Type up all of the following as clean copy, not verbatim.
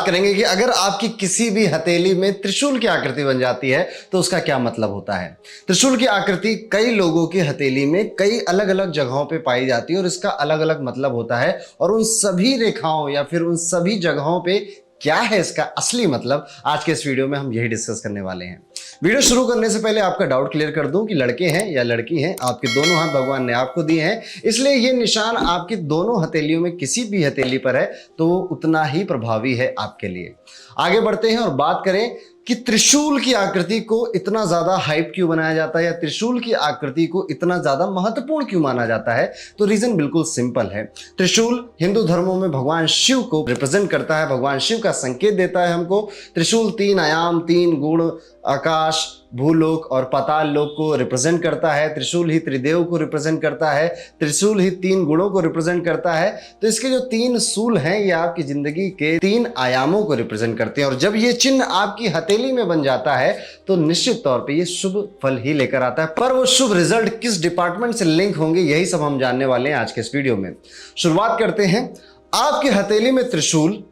करेंगे कि अगर आपकी किसी भी हथेली में त्रिशूल की आकृति बन जाती है तो उसका क्या मतलब होता है। त्रिशूल की आकृति कई लोगों की हथेली में कई अलग अलग जगहों पे पाई जाती है और इसका अलग अलग मतलब होता है, और उन सभी रेखाओं या फिर उन सभी जगहों पे क्या है इसका असली मतलब, आज के इस वीडियो में हम यही डिस्कस करने वाले हैं। वीडियो शुरू करने से पहले आपका डाउट क्लियर कर दूं कि लड़के हैं या लड़की हैं, आपके दोनों हाथ भगवान ने आपको दिए हैं, इसलिए ये निशान आपकी दोनों हथेलियों में किसी भी हथेली पर है तो वो उतना ही प्रभावी है आपके लिए। आगे बढ़ते हैं और बात करें कि त्रिशूल की आकृति को इतना ज्यादा हाइप क्यों बनाया जाता है या त्रिशूल की आकृति को इतना ज्यादा महत्वपूर्ण क्यों माना जाता है। तो रीजन बिल्कुल सिंपल है। त्रिशूल हिंदू धर्मों में भगवान शिव को रिप्रेजेंट करता है, भगवान शिव का संकेत देता है हमको। त्रिशूल 3 आयाम, 3 गुण, आकाश, भूलोक और पाताल लोक को रिप्रेजेंट करता है। त्रिशूल ही त्रिदेव को रिप्रेजेंट करता है। त्रिशूल ही 3 गुणों को रिप्रेजेंट करता है। तो इसके जो 3 सूल हैं ये आपकी जिंदगी के 3 आयामों को रिप्रेजेंट करते हैं, और जब ये चिन्ह आपकी हथेली में बन जाता है तो निश्चित तौर पे ये शुभ फल ही लेकर आता है। पर वो शुभ रिजल्ट किस डिपार्टमेंट से लिंक होंगे यही सब हम जानने वाले हैं आज के इस वीडियो में। शुरुआत करते हैं। आपकी हथेली में त्रिशूल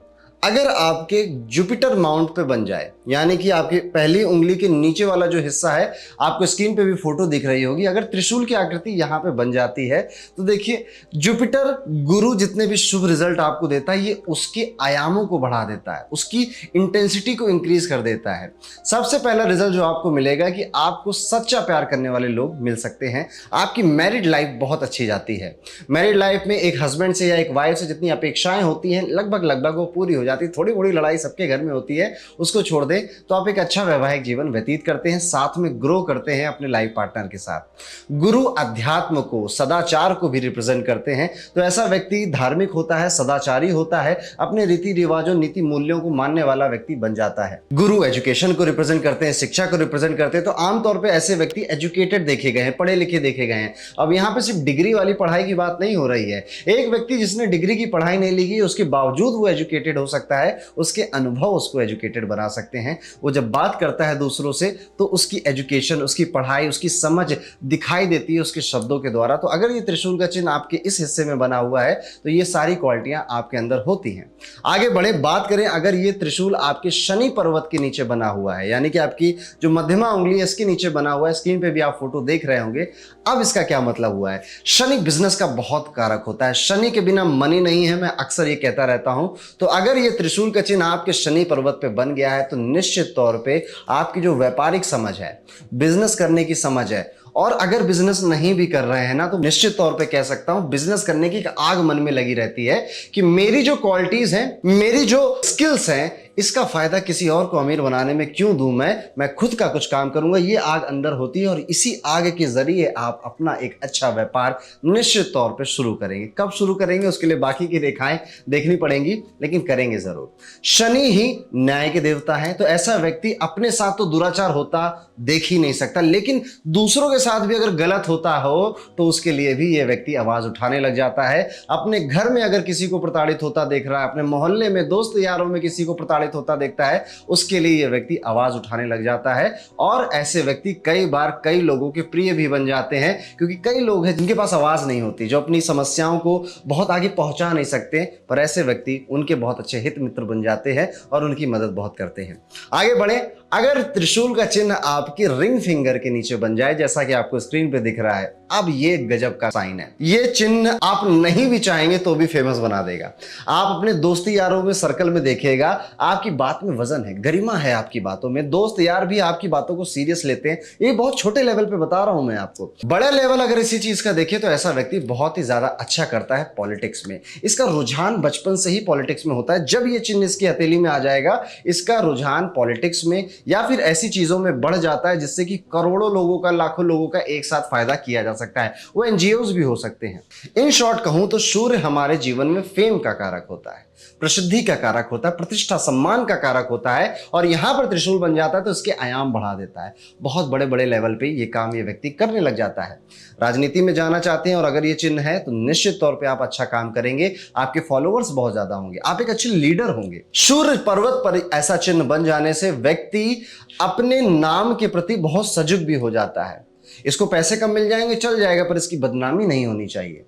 अगर आपके जुपिटर माउंट पे बन जाए, यानी कि आपकी पहली उंगली के नीचे वाला जो हिस्सा है, आपको स्क्रीन पे भी फोटो दिख रही होगी, अगर त्रिशूल की आकृति यहां पे बन जाती है तो देखिए जुपिटर गुरु जितने भी शुभ रिजल्ट आपको देता है ये उसके आयामों को बढ़ा देता है, उसकी इंटेंसिटी को इंक्रीज कर देता है। सबसे पहला रिजल्ट जो आपको मिलेगा कि आपको सच्चा प्यार करने वाले लोग मिल सकते हैं। आपकी मैरिड लाइफ बहुत अच्छी जाती है। मैरिड लाइफ में एक हस्बैंड से या एक वाइफ से जितनी अपेक्षाएं होती हैं लगभग वो पूरी हो जाती। थोड़ी बड़ी लड़ाई सबके घर में होती है, उसको छोड़ दें तो आप एक अच्छा वैवाहिक जीवन व्यतीत करते हैं, साथ में ग्रो करते हैं अपने लाइफ पार्टनर के साथ। गुरु अध्यात्म को, सदाचार को भी रिप्रेजेंट करते हैं, तो ऐसा व्यक्ति धार्मिक होता है, सदाचारी होता है, अपने रीति रिवाजों नीति मूल्यों को मानने वाला व्यक्ति बन जाता है। गुरु एजुकेशन को रिप्रेजेंट करते हैं, शिक्षा को रिप्रेजेंट करते हैं, तो आमतौर पर ऐसे व्यक्ति एजुकेटेड देखे गए हैं, पढ़े लिखे देखे गए हैं। अब यहाँ पे सिर्फ डिग्री वाली पढ़ाई की बात नहीं हो रही है। एक व्यक्ति जिसने डिग्री की पढ़ाई नहीं ली, उसके बावजूद वो एजुकेटेड हो सकता है, उसके अनुभव उसको एजुकेटेड बना सकते हैं। वो जब बात करता है दूसरों से तो उसकी एजुकेशन, उसकी पढ़ाई, उसकी समझ दिखाई देती है उसके शब्दों के द्वारा। तो अगर ये त्रिशूल का चिन्ह आपके इस हिस्से में बना हुआ है तो ये सारी क्वालिटियां आपके अंदर होती हैं। आगे बढ़े, बात करें अगर ये त्रिशूल आपके शनि पर्वत के नीचे बना हुआ है, यानी कि आपकी जो मध्यमा उंगली है इसके नीचे बना हुआ है, स्क्रीन पे भी आप फोटो देख रहे होंगे। अब इसका क्या मतलब हुआ है। शनि बिजनेस का बहुत कारक होता है, शनि के बिना मनी नहीं है, मैं अक्सर ये कहता रहता हूं। तो अगर ये त्रिशूल का चिन्ह आपके शनि पर्वत पे बन गया है तो निश्चित तौर पे आपकी जो व्यापारिक समझ है, बिजनेस करने की समझ है, और अगर बिजनेस नहीं भी कर रहे हैं ना तो निश्चित तौर पे कह सकता हूं बिजनेस करने की आग मन में लगी रहती है कि मेरी जो क्वालिटीज हैं, मेरी जो स्किल्स हैं, इसका फायदा किसी और को अमीर बनाने में क्यों दूं, मैं खुद का कुछ काम करूंगा। ये आग अंदर होती है और इसी आग के जरिए आप अपना एक अच्छा व्यापार निश्चित तौर पे शुरू करेंगे। कब शुरू करेंगे उसके लिए बाकी की रेखाएं देखनी पड़ेंगी, लेकिन करेंगे जरूर। शनि ही न्याय के देवता है, तो ऐसा व्यक्ति अपने साथ तो दुराचार होता देख ही नहीं सकता, लेकिन दूसरों के साथ भी अगर गलत होता हो तो उसके लिए भी ये व्यक्ति आवाज उठाने लग जाता है। अपने घर में अगर किसी को प्रताड़ित होता देख रहा है, अपने मोहल्ले में दोस्त यारों में किसी को प्रताड़ित होता देखता है, उसके लिए यह व्यक्ति आवाज उठाने लग जाता है। और ऐसे व्यक्ति कई बार कई लोगों के प्रिय भी बन जाते हैं, क्योंकि कई लोग हैं जिनके पास आवाज नहीं होती, जो अपनी समस्याओं को बहुत आगे पहुंचा नहीं सकते, पर ऐसे व्यक्ति उनके बहुत अच्छे हित मित्र बन जाते हैं और उनकी मदद बहुत करते हैं। आगे बढ़े, अगर त्रिशूल का चिन्ह आपकी रिंग फिंगर के नीचे बन जाए, जैसा कि आपको स्क्रीन पे दिख रहा है, अब ये गजब का साइन है। ये चिन्ह आप नहीं भी चाहेंगे तो भी फेमस बना देगा। आप अपने दोस्ती यारों में सर्कल में देखिएगा, आपकी बात में वजन है, गरिमा है आपकी बातों में, दोस्त यार भी आपकी बातों को सीरियस लेते हैं। ये बहुत छोटे लेवल पे बता रहा हूं मैं आपको। बड़ा लेवल अगर इसी चीज का देखें तो ऐसा व्यक्ति बहुत ही ज्यादा अच्छा करता है पॉलिटिक्स में। इसका रुझान बचपन से ही पॉलिटिक्स में होता है। जब ये चिन्ह इसकी हथेली में आ जाएगा, इसका रुझान पॉलिटिक्स में या फिर ऐसी चीजों में बढ़ जाता है जिससे कि करोड़ों लोगों का, लाखों लोगों का एक साथ फायदा किया जा सकता है। वो एनजीओज भी हो सकते हैं। इन शॉर्ट कहूं तो सूर्य हमारे जीवन में फेम का कारक होता है, प्रसिद्धि का कारक होता है, प्रतिष्ठा सम्मान का कारक होता है, और यहां पर त्रिशूल बन जाता है तो इसके आयाम बढ़ा देता है। बहुत बड़े बड़े लेवल पे ये काम ये व्यक्ति करने लग जाता है। राजनीति में जाना चाहते हैं और अगर ये चिन्ह है तो निश्चित तौर पे आप अच्छा काम करेंगे, आपके फॉलोअर्स बहुत ज्यादा होंगे, आप एक अच्छे लीडर होंगे। सूर्य पर्वत पर ऐसा चिन्ह बन जाने से व्यक्ति अपने नाम के प्रति बहुत सजग भी हो जाता है। इसको पैसे कम मिल जाएंगे चल जाएगा, पर इसकी बदनामी नहीं होनी चाहिए।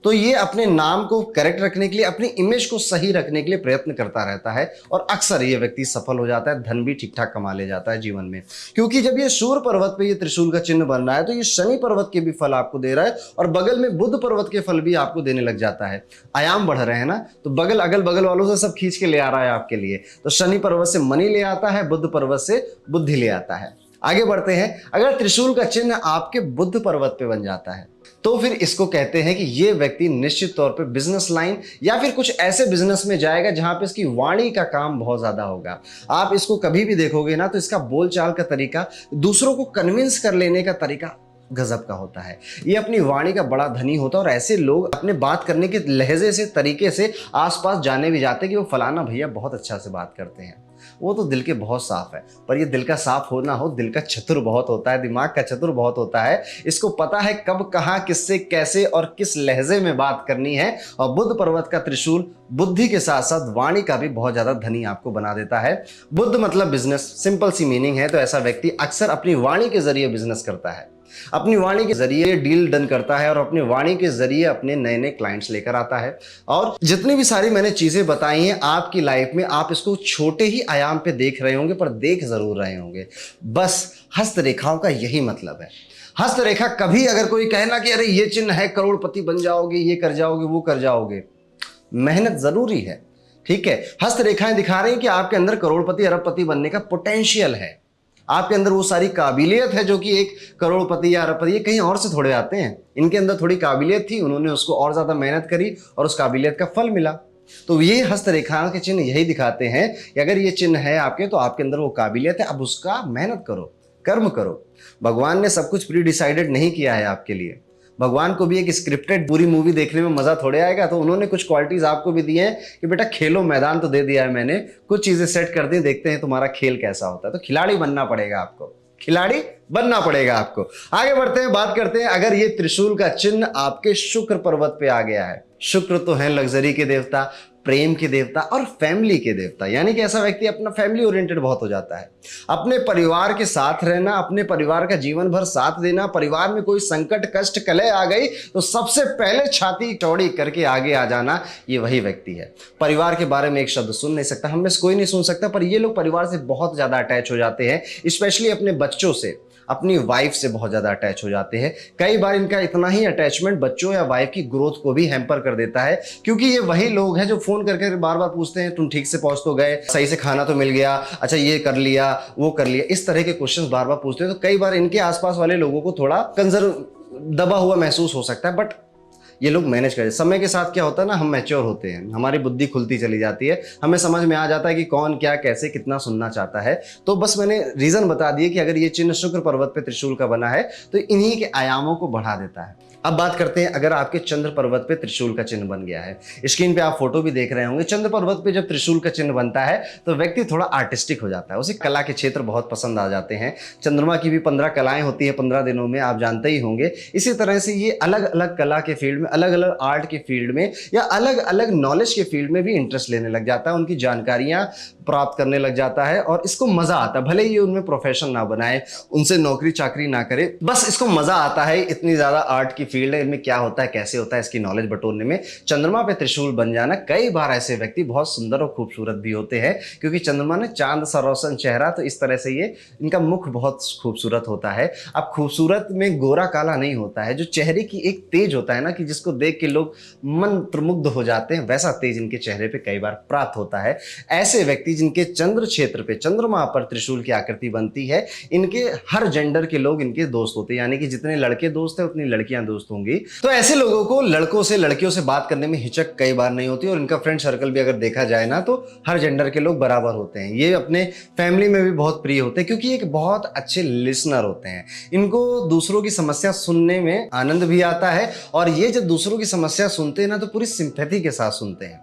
तो ये अपने नाम को करेक्ट रखने के लिए, अपनी इमेज को सही रखने के लिए प्रयत्न करता रहता है और अक्सर ये व्यक्ति सफल हो जाता है, धन भी ठीक ठाक कमा ले जाता है जीवन में। क्योंकि जब ये सूर्य पर्वत पे ये त्रिशूल का चिन्ह बन रहा है तो ये शनि पर्वत के भी फल आपको दे रहा है और बगल में बुध पर्वत के फल भी आपको देने लग जाता है। आयाम बढ़ रहे हैं ना, तो बगल अगल बगल वालों से सब खींच के ले आ रहा है आपके लिए। तो शनि पर्वत से मनी ले आता है, बुध पर्वत से बुद्धि ले आता है। आगे बढ़ते हैं, अगर त्रिशूल का चिन्ह आपके बुध पर्वत पे बन जाता है तो फिर इसको कहते हैं कि ये व्यक्ति निश्चित तौर पे बिजनेस लाइन या फिर कुछ ऐसे बिजनेस में जाएगा जहां पे इसकी वाणी का काम बहुत ज्यादा होगा। आप इसको कभी भी देखोगे ना तो इसका बोलचाल का तरीका, दूसरों को कन्विंस कर लेने का तरीका गजब का होता है। ये अपनी वाणी का बड़ा धनी होता है और ऐसे लोग अपने बात करने के लहजे से, तरीके से आसपास जाने भी जाते हैं कि वो फलाना भैया बहुत अच्छा से बात करते हैं। वो तो दिल के बहुत साफ है, पर ये दिल का साफ होना हो, दिल का चतुर बहुत होता है, दिमाग का चतुर बहुत होता है। इसको पता है कब, कहां, किससे, कैसे और किस लहजे में बात करनी है। और बुध पर्वत का त्रिशूल बुद्धि के साथ साथ वाणी का भी बहुत ज्यादा धनी आपको बना देता है। बुद्ध मतलब बिजनेस, सिंपल सी मीनिंग है। तो ऐसा व्यक्ति अक्सर अपनी वाणी के जरिए बिजनेस करता है, अपनी वाणी के जरिए डील डन करता है और अपनी वाणी के जरिए अपने नए नए क्लाइंट्स लेकर आता है। और जितनी भी सारी मैंने चीजें बताई हैं आपकी लाइफ में, आप इसको छोटे ही आयाम पे देख रहे होंगे, पर देख जरूर रहे होंगे। बस हस्तरेखाओं का यही मतलब है। हस्तरेखा कभी अगर कोई कहे ना कि अरे ये चिन्ह है, करोड़पति बन जाओगे, ये कर जाओगे, वो कर जाओगे, मेहनत जरूरी है, ठीक है। हस्तरेखाएं दिखा रही हैं कि आपके अंदर करोड़पति अरबपति बनने का पोटेंशियल है, आपके अंदर वो सारी काबिलियत है जो कि एक करोड़पति या अरबपति ये कहीं और से थोड़े आते हैं। इनके अंदर थोड़ी काबिलियत थी, उन्होंने उसको और ज्यादा मेहनत करी और उस काबिलियत का फल मिला। तो ये हस्तरेखा के चिन्ह यही दिखाते हैं कि अगर ये चिन्ह है आपके तो आपके अंदर वो काबिलियत है, अब उसका मेहनत करो, कर्म करो। भगवान ने सब कुछ प्री डिसाइडेड नहीं किया है आपके लिए। भगवान को भी एक स्क्रिप्टेड पूरी मूवी देखने में मजा थोड़े आएगा, तो उन्होंने कुछ क्वालिटीज आपको भी दी हैं कि बेटा खेलो, मैदान तो दे दिया है मैंने, कुछ चीजें सेट कर दी, देखते हैं तुम्हारा खेल कैसा होता है। तो खिलाड़ी बनना पड़ेगा आपको, खिलाड़ी बनना पड़ेगा आपको। आगे बढ़ते हैं, बात करते हैं अगर ये त्रिशूल का चिन्ह आपके शुक्र पर्वत पे आ गया है। शुक्र तो है लग्जरी के देवता, प्रेम के देवता और फैमिली के देवता, यानी कि ऐसा व्यक्ति अपना फैमिली ओरिएंटेड बहुत हो जाता है। अपने परिवार के साथ रहना, अपने परिवार का जीवन भर साथ देना, परिवार में कोई संकट, कष्ट, कलह आ गई तो सबसे पहले छाती चौड़ी करके आगे आ जाना, ये वही व्यक्ति है। परिवार के बारे में एक शब्द सुन नहीं सकता, हम में से कोई नहीं सुन सकता, पर ये लोग परिवार से बहुत ज्यादा अटैच हो जाते हैं, स्पेशली अपने बच्चों से, अपनी वाइफ से बहुत ज्यादा अटैच हो जाते हैं। कई बार इनका इतना ही अटैचमेंट बच्चों या वाइफ की ग्रोथ को भी हैम्पर कर देता है, क्योंकि ये वही लोग हैं जो फोन करके बार बार पूछते हैं तुम ठीक से पहुंच तो गए, सही से खाना तो मिल गया, अच्छा ये कर लिया, वो कर लिया, इस तरह के क्वेश्चंस बार बार पूछते हैं। तो कई बार इनके आसपास वाले लोगों को थोड़ा दबा हुआ महसूस हो सकता है, बट ये लोग मैनेज करें। समय के साथ क्या होता है ना, हम मैच्योर होते हैं, हमारी बुद्धि खुलती चली जाती है, हमें समझ में आ जाता है कि कौन क्या कैसे कितना सुनना चाहता है। तो बस मैंने रीजन बता दिए कि अगर ये चिन्ह शुक्र पर्वत पे त्रिशूल का बना है तो इन्हीं के आयामों को बढ़ा देता है। अब बात करते हैं अगर आपके चंद्र पर्वत पे त्रिशूल का चिन्ह बन गया है। स्क्रीन पे आप फोटो भी देख रहे होंगे। चंद्र पर्वत पे जब त्रिशूल का चिन्ह बनता है तो व्यक्ति थोड़ा आर्टिस्टिक हो जाता है, उसे कला के क्षेत्र बहुत पसंद आ जाते हैं। चंद्रमा की भी 15 कलाएं होती है 15 दिनों में, आप जानते ही होंगे। इसी तरह से ये अलग अलग कला के फील्ड में, अलग अलग आर्ट के फील्ड में या अलग अलग नॉलेज के फील्ड में भी इंटरेस्ट लेने लग जाता है, उनकी जानकारियां प्राप्त करने लग जाता है और इसको मजा आता है। भले ही उनमें प्रोफेशन ना बनाए, उनसे नौकरी चाकरी ना करे, बस इसको मजा आता है। इतनी ज्यादा आर्ट की फील्ड है, इनमें क्या होता है, कैसे होता है, इसकी नॉलेज बटोरने में। चंद्रमा पे त्रिशूल बन जाना, कई बार ऐसे व्यक्ति बहुत सुंदर और खूबसूरत भी होते हैं, क्योंकि चंद्रमा ने चांद सा रोशन चेहरा, तो इस तरह से ये इनका मुख बहुत खूबसूरत होता है। अब खूबसूरत में गोरा काला नहीं होता है, जो चेहरे की एक तेज होता है ना, कि जिसको देख के लोग मंत्रमुग्ध हो जाते हैं, वैसा तेज इनके चेहरे पे कई बार प्राप्त होता है। ऐसे व्यक्ति जिनके चंद्र क्षेत्र पे, चंद्रमा पर त्रिशूल की आकृति बनती है, इनके हर जेंडर के लोग इनके दोस्त होते हैं, यानी कि जितने लड़के दोस्त हैं उतनी लड़कियां दोस्त होंगी। तो ऐसे लोगों को लड़कों से, लड़कियों से बात करने में हिचक कई बार नहीं होती, और इनका फ्रेंड सर्कल भी अगर देखा जाए ना तो हर जेंडर के लोग बराबर होते हैं। ये अपने फैमिली में भी बहुत प्रिय होते हैं, क्योंकि एक बहुत अच्छे लिसनर होते हैं। इनको दूसरों की समस्या सुनने में आनंद भी आता है, और ये जब दूसरों की समस्या सुनते हैं ना तो पूरी सिंपैथी के साथ सुनते हैं,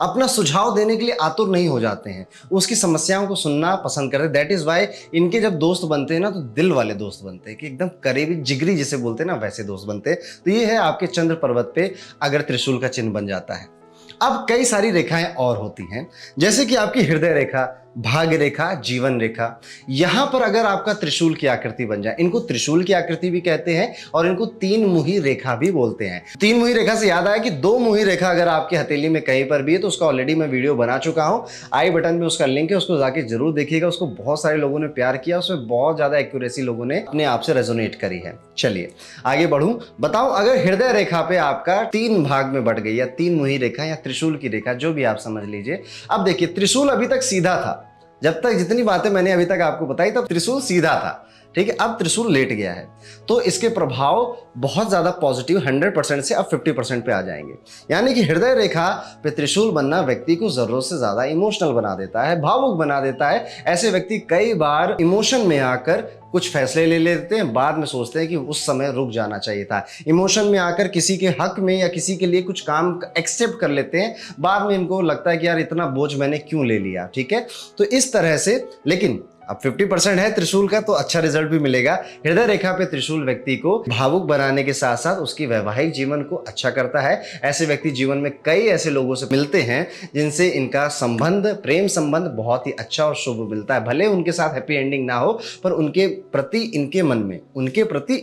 अपना सुझाव देने के लिए आतुर नहीं हो जाते हैं, उसकी समस्याओं को सुनना पसंद करते हैं। दैट इज वाई इनके जब दोस्त बनते हैं ना तो दिल वाले दोस्त बनते हैं, कि एकदम करीबी जिगरी जिसे बोलते हैं ना, वैसे दोस्त बनते हैं। तो ये है आपके चंद्र पर्वत पे अगर त्रिशूल का चिन्ह बन जाता है। अब कई सारी रेखाएं और होती हैं, जैसे कि आपकी हृदय रेखा, भाग्य रेखा, जीवन रेखा, यहां पर अगर आपका त्रिशूल की आकृति बन जाए, इनको त्रिशूल की आकृति भी कहते हैं और इनको तीन मुही रेखा भी बोलते हैं। तीन मुही रेखा से याद आया कि दो मुही रेखा अगर आपकी हथेली में कहीं पर भी है तो उसका ऑलरेडी मैं वीडियो बना चुका हूं, आई बटन में उसका लिंक है, उसको जाके जरूर देखिएगा। उसको बहुत सारे लोगों ने प्यार किया, उसमें बहुत ज्यादा एक्यूरेसी लोगों ने अपने आप से रेजोनेट करी है। चलिए आगे बढ़ूं, बताओ अगर हृदय रेखा पे आपका तीन भाग में बढ़ गई या तीन मुही रेखा या त्रिशूल की रेखा, जो भी आप समझ लीजिए। अब देखिए त्रिशूल अभी तक सीधा था, जब तक जितनी बातें मैंने अभी तक आपको बताई तब त्रिशूल सीधा था, ठीक है। अब त्रिशूल लेट गया है तो इसके प्रभाव बहुत ज्यादा पॉजिटिव 100% से अब 50% पे आ जाएंगे। यानी कि हृदय रेखा पे त्रिशूल बनना व्यक्ति को जरूरत से ज्यादा इमोशनल बना देता है, भावुक बना देता है। ऐसे व्यक्ति कई बार इमोशन में आकर कुछ फैसले ले लेते हैं, बाद में सोचते हैं कि उस समय रुक जाना चाहिए था। इमोशन में आकर किसी के हक में या किसी के लिए कुछ काम एक्सेप्ट कर लेते हैं, बाद में इनको लगता है कि यार इतना बोझ मैंने क्यों ले लिया, ठीक है। तो इस तरह से, लेकिन अब 50% है त्रिशूल का तो अच्छा रिजल्ट भी मिलेगा। हृदय रेखा पे त्रिशूल व्यक्ति को भावुक बनाने के साथ साथ उसकी वैवाहिक जीवन को अच्छा करता है। ऐसे व्यक्ति जीवन में कई ऐसे लोगों से मिलते हैं जिनसे इनका संबंध, प्रेम संबंध बहुत ही अच्छा और शुभ मिलता है। भले उनके साथ हैप्पी एंडिंग ना हो, पर उनके प्रति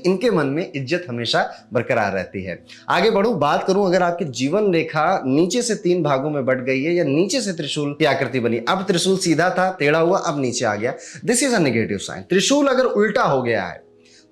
इनके मन में इज्जत हमेशा बरकरार रहती है। आगे बढ़ूं, बात करूं अगर आपकी जीवन रेखा नीचे से तीन भागों में बढ़ गई है या नीचे से त्रिशूल की आकृति बनी, अब त्रिशूल सीधा था, टेढ़ा हुआ, अब नीचे आ गया, this is a negative sign. त्रिशूल अगर उल्टा हो गया है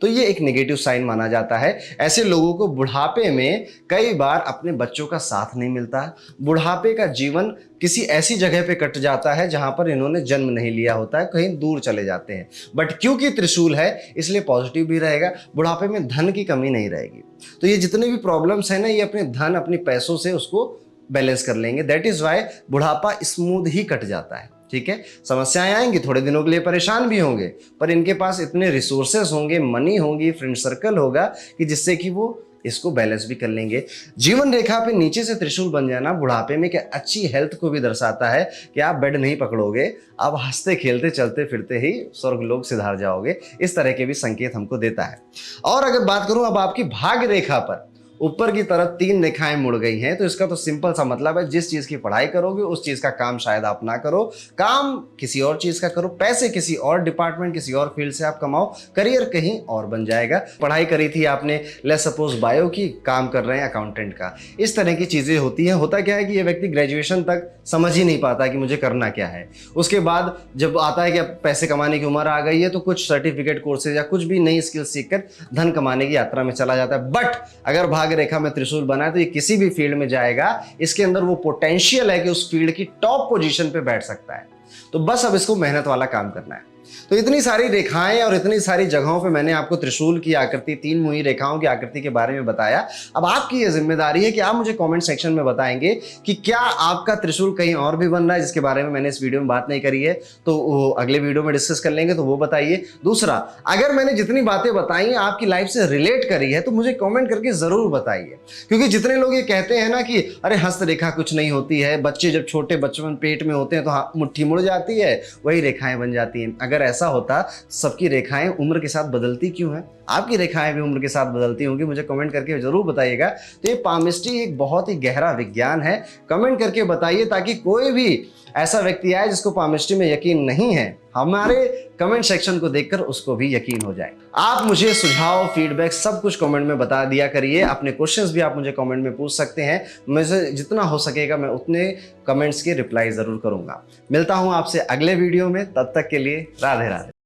तो ये एक नेगेटिव साइन माना जाता है। ऐसे लोगों को बुढ़ापे में कई बार अपने बच्चों का साथ नहीं मिलता है। बुढ़ापे का जीवन किसी ऐसी जगह पे कट जाता है जहां पर इन्होंने जन्म नहीं लिया होता है, कहीं दूर चले जाते हैं। बट क्योंकि त्रिशूल है इसलिए पॉजिटिव भी रहेगा, बुढ़ापे में धन की कमी नहीं रहेगी। तो ये जितने भी प्रॉब्लम्स है ना, ये अपने धन, अपने पैसों से उसको बैलेंस कर लेंगे। दैट इज वाई बुढ़ापा स्मूथ ही कट जाता है, ठीक है। समस्याएं आएंगी, थोड़े दिनों के लिए परेशान भी होंगे, पर इनके पास इतने रिसोर्सेस होंगे, मनी होंगी, फ्रेंड सर्कल होगा कि जिससे कि वो इसको बैलेंस भी कर लेंगे। जीवन रेखा पे नीचे से त्रिशूल बन जाना बुढ़ापे में क्या अच्छी हेल्थ को भी दर्शाता है कि आप बेड नहीं पकड़ोगे, आप हंसते खेलते चलते फिरते ही स्वर्ग लोक सिधार जाओगे। इस तरह के भी संकेत हमको देता है। और अगर बात करूं अब आपकी भाग्य रेखा पर ऊपर की तरफ तीन रेखाएं मुड़ गई हैं, तो इसका तो सिंपल सा मतलब है जिस चीज की पढ़ाई करोगे उस चीज का काम शायद आप ना करो, काम किसी और चीज का करो, पैसे किसी और डिपार्टमेंट, किसी और फील्ड से आप कमाओ, करियर कहीं और बन जाएगा। पढ़ाई करी थी आपने, लेट्स सपोज बायो की, काम कर रहे हैं अकाउंटेंट का, इस तरह की चीजें होती हैं। होता क्या है कि ये व्यक्ति ग्रेजुएशन तक समझ ही नहीं पाता कि मुझे करना क्या है। उसके बाद जब आता है कि अब पैसे कमाने की उम्र आ गई है तो कुछ सर्टिफिकेट कोर्सेज या कुछ भी नई स्किल सीखकर धन कमाने की यात्रा में चला जाता है। बट अगर भाग्य रेखा में त्रिशूल बना है तो ये किसी भी फील्ड में जाएगा, इसके अंदर वो पोटेंशियल है कि उस फील्ड की टॉप पोजीशन पे बैठ सकता है। तो बस अब इसको मेहनत वाला काम करना है। तो इतनी सारी रेखाएं और इतनी सारी जगहों पे मैंने आपको त्रिशूल की आकृति, तीन मुही रेखाओं की आकृति के बारे में बताया। अब आपकी ये जिम्मेदारी है कि आप मुझे कमेंट सेक्शन में बताएंगे कि क्या आपका त्रिशूल कहीं और भी बन रहा है जिसके बारे में मैंने इस वीडियो में बात नहीं करी है, तो वो अगले वीडियो में डिस्कस कर लेंगे, तो वो बताइए। दूसरा, अगर मैंने जितनी बातें बताई आपकी लाइफ से रिलेट करी है तो मुझे कॉमेंट करके जरूर बताइए। क्योंकि जितने लोग ये कहते हैं ना कि अरे हस्तरेखा कुछ नहीं होती है, बच्चे जब छोटे बचपन पेट में होते हैं तो मुट्ठी मुड़ जाती है, वही रेखाएं बन जाती हैं। अगर ऐसा होता, सबकी रेखाएं उम्र के साथ बदलती क्यों है? आपकी रेखाएं भी उम्र के साथ बदलती होंगी, मुझे कमेंट करके जरूर बताइएगा। तो ये पामिस्ट्री एक बहुत ही गहरा विज्ञान है, कमेंट करके बताइए ताकि कोई भी ऐसा व्यक्ति आए जिसको पामिस्ट्री में यकीन नहीं है, हमारे कमेंट सेक्शन को देखकर उसको भी यकीन हो जाए। आप मुझे सुझाव, फीडबैक सब कुछ कमेंट में बता दिया करिए। अपने क्वेश्चंस भी आप मुझे कमेंट में पूछ सकते हैं, मुझे जितना हो सकेगा मैं उतने कमेंट्स के रिप्लाई जरूर करूंगा। मिलता हूं आपसे अगले वीडियो में, तब तक के लिए राधे राधे।